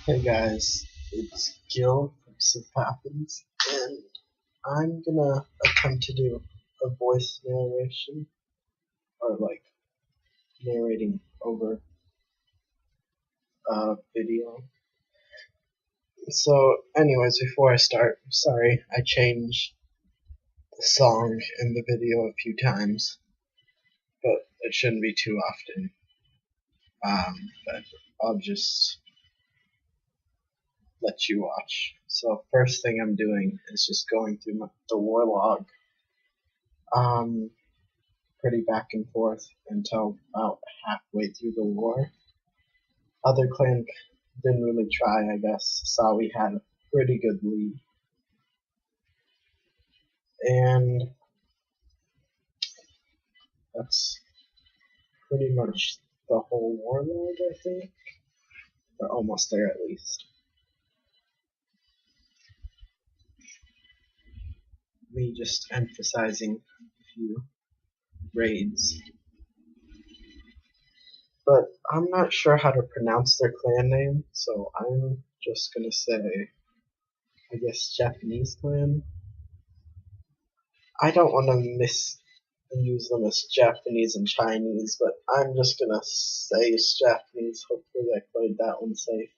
Hey guys, it's Gil from Sith, and I'm gonna attempt to do a voice narration, or like narrating over a video. So, anyways, before I start, sorry, I changed the song in the video a few times, but it shouldn't be too often. But I'll just let you watch. So, first thing I'm doing is just going through the war log. Pretty back and forth until about halfway through the war. Other clan didn't really try, I guess. Saw we had a pretty good lead. And that's pretty much the whole warlord, I think. We're almost there at least. Me just emphasizing a few raids. But I'm not sure how to pronounce their clan name, so I'm just gonna say, I guess, Japanese clan. I don't want to use them as Japanese and Chinese, but I'm just gonna say it's Japanese. Hopefully, I played that one safe.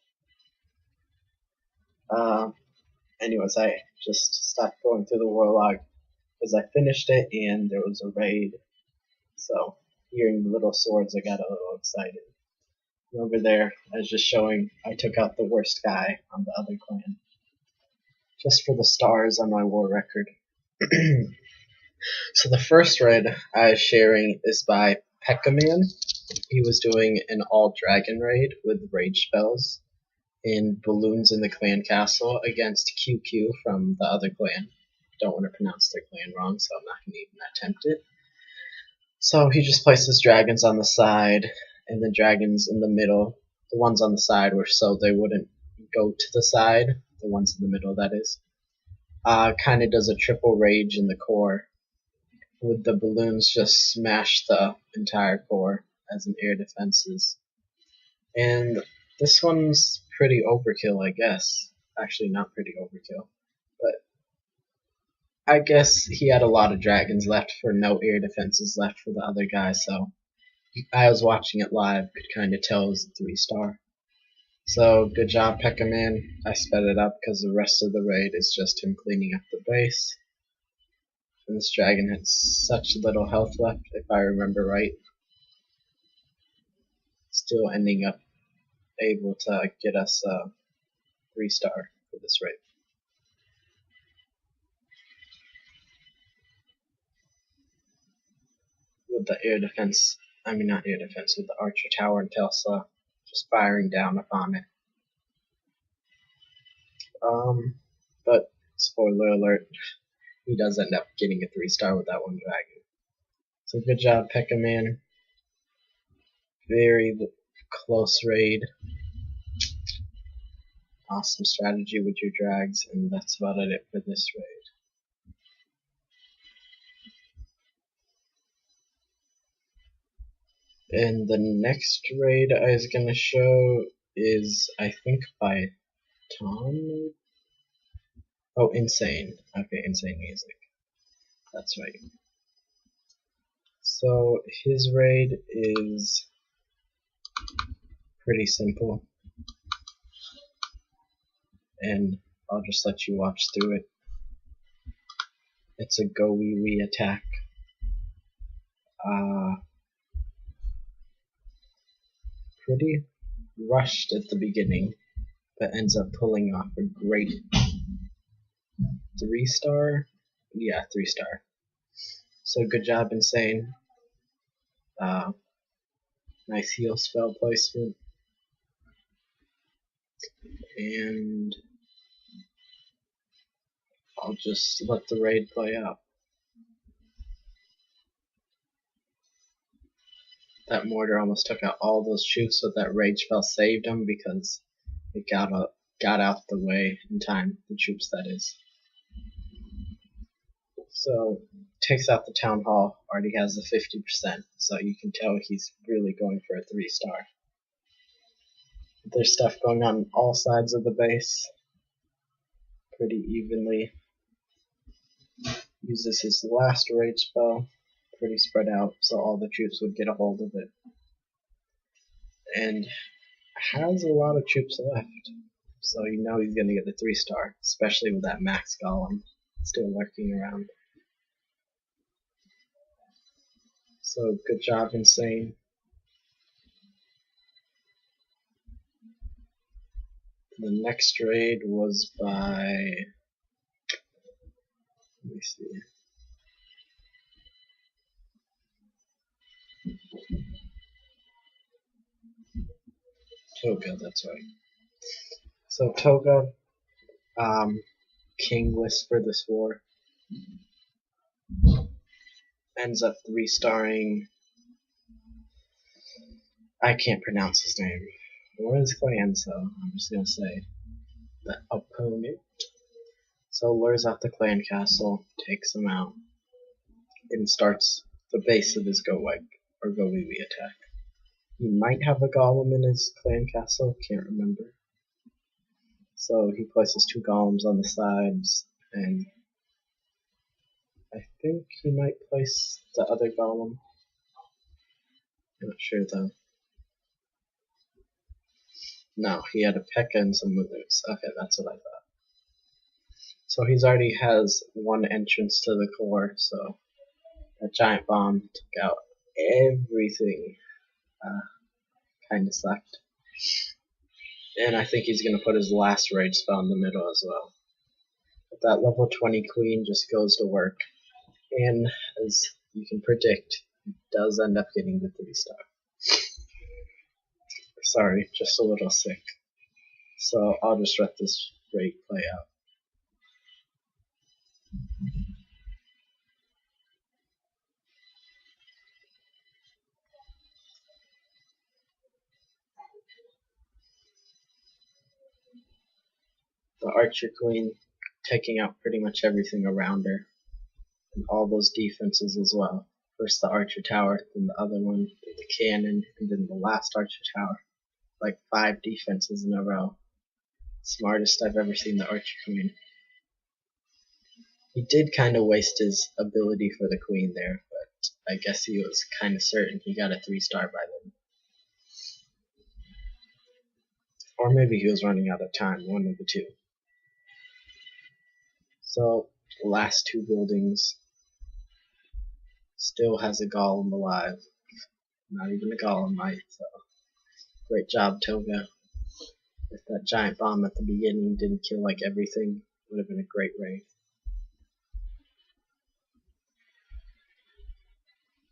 Uh, Anyways, I just stopped going through the war log because I finished it and there was a raid. So, hearing the little swords, I got a little excited. And over there, I was just showing I took out the worst guy on the other clan. Just for the stars on my war record. So the first raid I was sharing is by Peckham. He was doing an all-dragon raid with rage spells and balloons in the clan castle against QQ from the other clan. Don't want to pronounce their clan wrong, so I'm not going to even attempt it. So he just places dragons on the side and the dragons in the middle. The ones on the side were so they wouldn't go to the side. The ones in the middle, that is. Kind of does a triple rage in the core. With the balloons just smash the entire core as an air defenses. And this one's pretty overkill, I guess. Actually, not pretty overkill. But I guess he had a lot of dragons left for no air defenses left for the other guy, so I was watching it live, could kind of tell it was a 3-star. So, good job, Peckham. I sped it up because the rest of the raid is just him cleaning up the base. And this dragon had such little health left, if I remember right. Still ending up able to get us a 3-star for this raid. With the air defense, not air defense, with the archer tower and Telsa just firing down upon it. But spoiler alert, he does end up getting a 3-star with that one dragon. So good job, Pekka man. Very close raid. Awesome strategy with your drags, and that's about it for this raid. And the next raid I was gonna show is, I think, by Tom. Oh, Insane. Okay, Insane Music. That's right. So his raid is pretty simple, and I'll just let you watch through it. It's a go wee wee attack. Pretty rushed at the beginning, but ends up pulling off a great 3-star. Yeah, 3-star. So good job, Insane. Nice heal spell placement. And I'll just let the raid play out. That mortar almost took out all those troops, but that rage spell saved them because it got out the way in time. The troops, that is. So takes out the town hall. Already has the 50%, so you can tell he's really going for a 3-star. There's stuff going on all sides of the base pretty evenly. Uses his last rage spell, pretty spread out, so all the troops would get a hold of it. And has a lot of troops left, so you know he's going to get a 3-star, especially with that max golem still lurking around. So good job, Insane. The next raid was by, let me see, Toga, that's right. So Toga, kingless for this war, ends up 3-starring, I can't pronounce his name, or his clan, so I'm just gonna say the opponent. So lures out the clan castle, takes him out, and starts the base of his go-wag, or go-wee-wee attack. He might have a golem in his clan castle, can't remember. So he places 2 golems on the sides, and I think he might place the other golem. I'm not sure though. No, he had a Pekka and some withers. Okay, that's what I thought. So he's already has 1 entrance to the core, so that giant bomb took out everything. Kinda sucked. And I think he's gonna put his last rage spell in the middle as well. But that level 20 queen just goes to work. And as you can predict, he does end up getting the 3-star. Sorry, just a little sick. So I'll just let this raid play out. The Archer Queen taking out pretty much everything around her. And all those defenses as well. First the Archer Tower, then the other one, then the cannon, and then the last Archer Tower. Like 5 defenses in a row. Smartest I've ever seen the Archer Queen. He did kind of waste his ability for the Queen there, but I guess he was kind of certain he got a 3-star by then. Or maybe he was running out of time, one of the two. So, last 2 buildings. Still has a golem alive. Not even a golem might, so great job, Toga. If that giant bomb at the beginning didn't kill like everything, it would have been a great raid.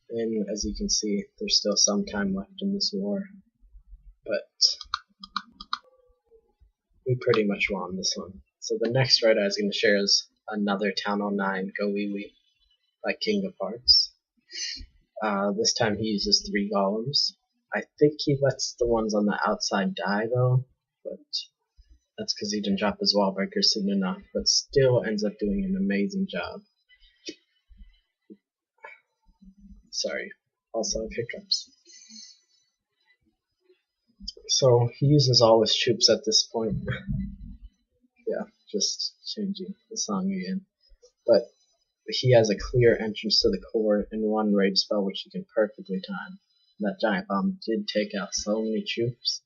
And as you can see, there's still some time left in this war, but we pretty much won this one. So the next raid I was going to share is another Town 09 Go Wee Wee by King of Hearts. This time he uses 3 golems. I think he lets the ones on the outside die though, but that's because he didn't drop his wall breaker soon enough, but still ends up doing an amazing job. Sorry, also hiccups. So he uses all his troops at this point. Yeah, just changing the song again. But he has a clear entrance to the core and 1 raid spell which he can perfectly time. That giant bomb did take out so many troops,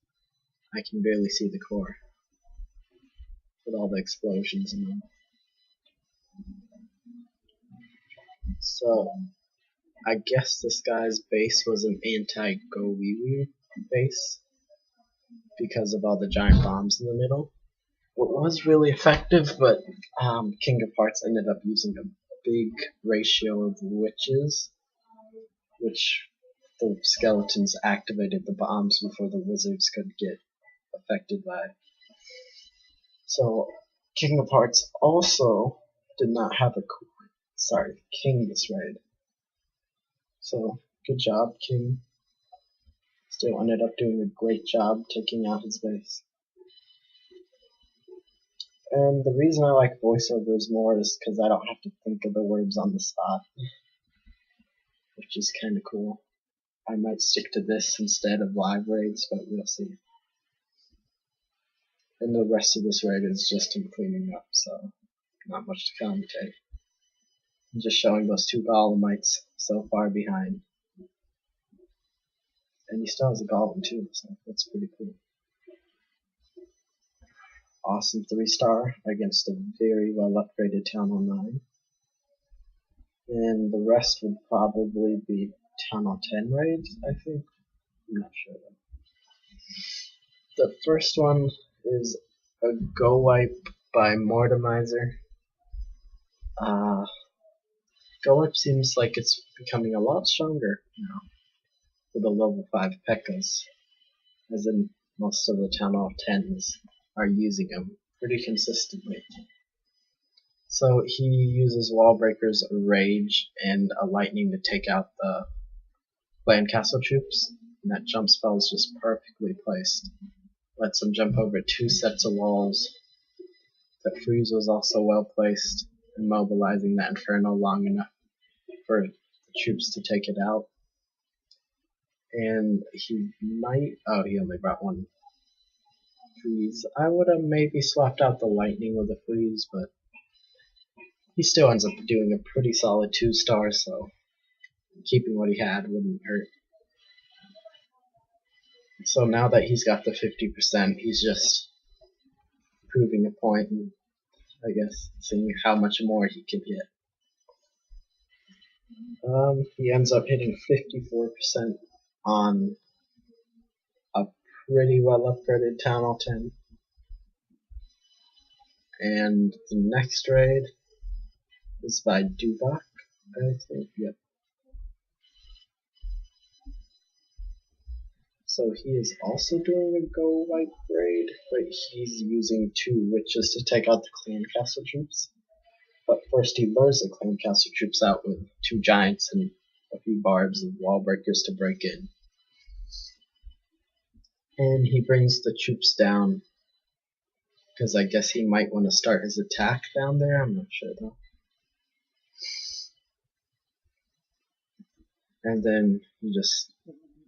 I can barely see the core with all the explosions and all. So I guess this guy's base was an anti-Go Wee Wee base because of all the giant bombs in the middle. It was really effective, but King of Hearts ended up using a big ratio of witches, which the skeletons activated the bombs before the wizards could get affected by it. So King of Hearts also did not have a king this raid. So good job, King. Still ended up doing a great job taking out his base. And the reason I like voiceovers more is because I don't have to think of the words on the spot, which is kind of cool. I might stick to this instead of live raids, but we'll see. And the rest of this raid is just him cleaning up, so not much to commentate. I'm just showing those two Golemites so far behind. And he still has a Golem too, so that's pretty cool. Awesome 3-star against a very well upgraded Town Hall 9. And the rest would probably be Town Hall 10 raids, I think. I'm not sure though. The first one is a Go Wipe by Mortimizer. Go Wipe seems like it's becoming a lot stronger now with the level 5 Pekkas, as in most of the Town Hall 10s are using them pretty consistently. So he uses Wall Breakers, a Rage, and a Lightning to take out the Clan Castle troops, and that jump spell is just perfectly placed. Lets him jump over 2 sets of walls. The freeze was also well placed, immobilizing that Inferno long enough for the troops to take it out. And he might... oh, he only brought 1 freeze. I would have maybe swapped out the Lightning with a freeze, but he still ends up doing a pretty solid 2-star, so keeping what he had wouldn't hurt. So now that he's got the 50%, he's just proving a point and, I guess, seeing how much more he can hit. He ends up hitting 54% on a pretty well upgraded Town Hall 10. And the next raid is by Baidu Luck, I think. Yep. So he is also doing a Go Wipe raid, but he's using 2 witches to take out the Clan Castle troops. But first he lures the Clan Castle troops out with 2 giants and a few barbs and wall breakers to break in. And he brings the troops down, because I guess he might want to start his attack down there, I'm not sure though. And then he just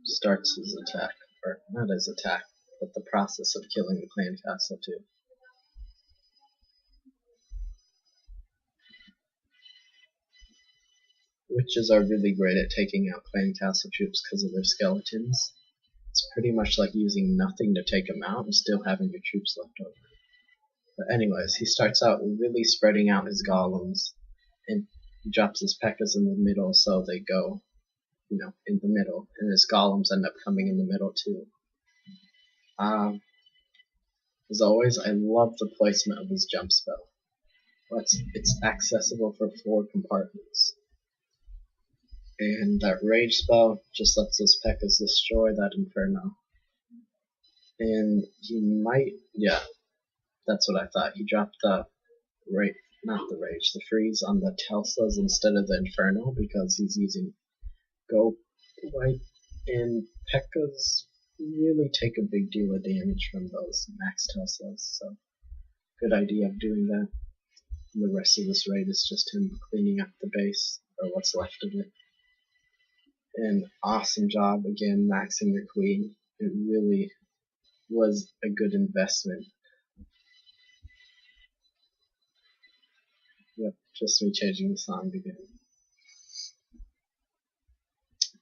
starts his attack, or not his attack, but the process of killing the Clan Castle too. Witches are really great at taking out Clan Castle troops because of their skeletons. It's pretty much like using nothing to take them out and still having your troops left over. But anyways, he starts out really spreading out his golems, and he drops his Pekkas in the middle so they go, you know, in the middle, and his golems end up coming in the middle too. As always, I love the placement of his jump spell. It's accessible for 4 compartments. And that rage spell just lets those Pekkas destroy that Inferno. And he might, yeah, that's what I thought. He dropped the the freeze on the Telsas instead of the Inferno because he's using Go Wipe, and Pekkas really take a big deal of damage from those max Telsas, so good idea of doing that. And the rest of this raid is just him cleaning up the base, or what's left of it. And awesome job again maxing your queen. It really was a good investment. Yep, just me changing the song again.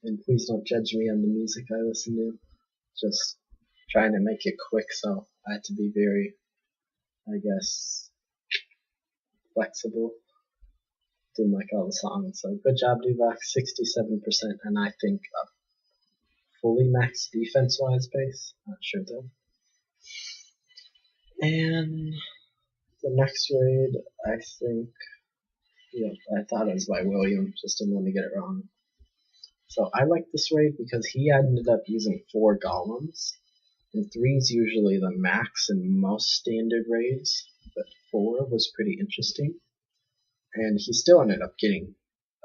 And please don't judge me on the music I listen to. Just trying to make it quick, so I had to be very, I guess, flexible. Didn't like all the songs, so good job, Duvac. 67%, and I think a fully maxed defense-wise base. Not sure though. And the next raid, I think, yeah, I thought it was by William, just didn't want to get it wrong. So I like this raid because he ended up using 4 golems, and 3 is usually the max in most standard raids, but 4 was pretty interesting. And he still ended up getting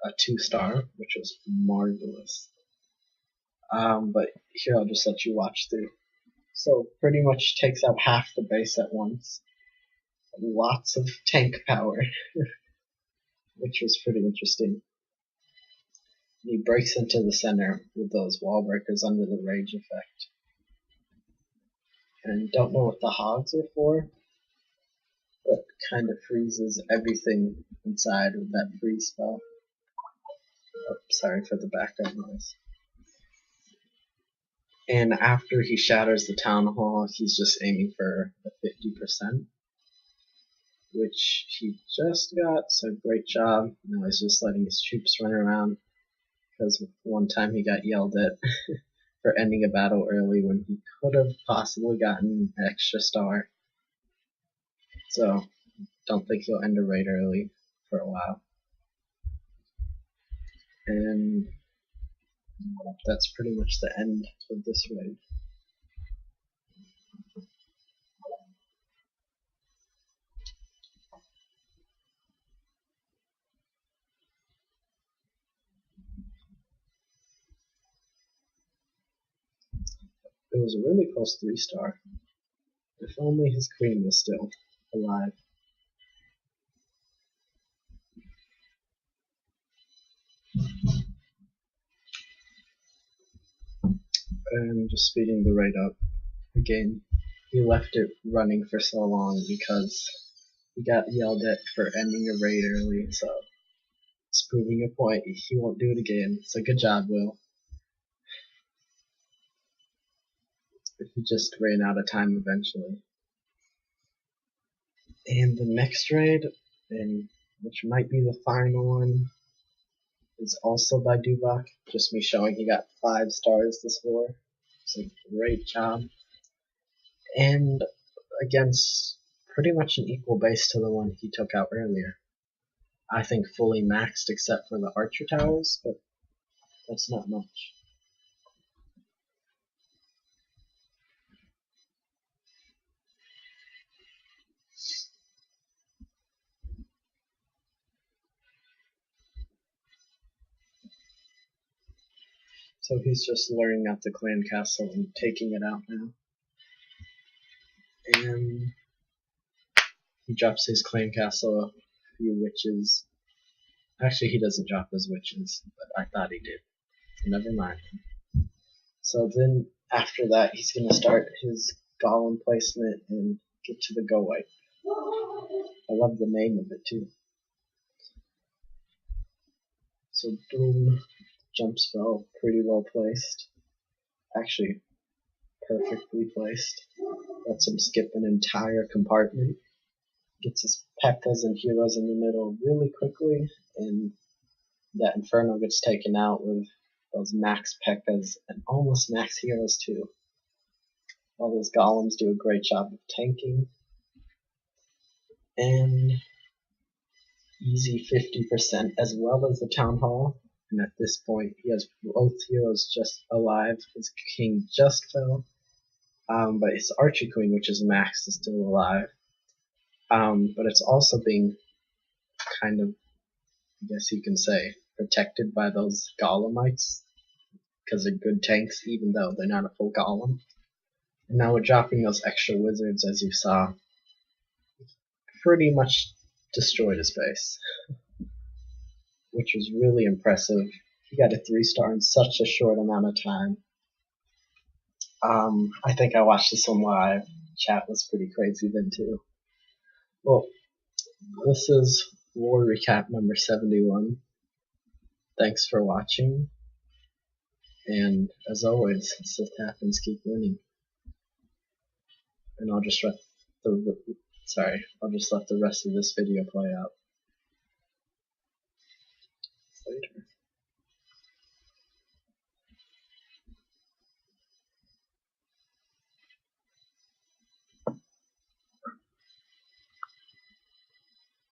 a 2-star, which was marvelous. But here I'll just let you watch through. So pretty much takes out half the base at once. Lots of tank power, which was pretty interesting. He breaks into the center with those wall breakers under the rage effect. And don't know what the hogs are for, but kind of freezes everything inside with that freeze spell. Oh, sorry for the background noise. And after he shatters the town hall, he's just aiming for a 50%, which he just got, so great job. Now he's just letting his troops run around, because one time he got yelled at for ending a battle early when he could have possibly gotten an extra star. So, don't think he'll end a raid early for a while. And that's pretty much the end of this raid. It was a really close 3-star. If only his queen was still alive. And just speeding the raid up. Again, he left it running for so long because he got yelled at for ending a raid early, so it's proving a point. He won't do it again, so good job, Will. He just ran out of time eventually. And the next raid, and which might be the final one, is also Baidu Luck. Just me showing he got 5 stars this war. So great job. And against pretty much an equal base to the one he took out earlier. I think fully maxed except for the archer towers, but that's not much. So he's just luring out the clan castle and taking it out now. And he drops his clan castle, a few witches. Actually, he doesn't drop his witches, but I thought he did. So never mind. So then, after that, he's going to start his golem placement and get to the go wipe. I love the name of it, too. So, boom. Jump spell, pretty well placed. Actually, perfectly placed. Lets him skip an entire compartment. Gets his P.E.K.K.A.s and heroes in the middle really quickly, and that Inferno gets taken out with those max P.E.K.K.A.s and almost max heroes too. All those golems do a great job of tanking. And easy 50% as well as the Town Hall. And at this point, he has both heroes just alive. His king just fell. But his Archer Queen, which is maxed, is still alive. But it's also being kind of, I guess you can say, protected by those Golemites. Because they're good tanks, even though they're not a full Golem. And now we're dropping those extra wizards, as you saw. Pretty much destroyed his base. Which was really impressive. He got a 3-star in such a short amount of time. I think I watched this one live. Chat was pretty crazy then too. Well, this is War Recap number 71. Thanks for watching. And as always, Sith happens, keep winning. And I'll just let the rest of this video play out.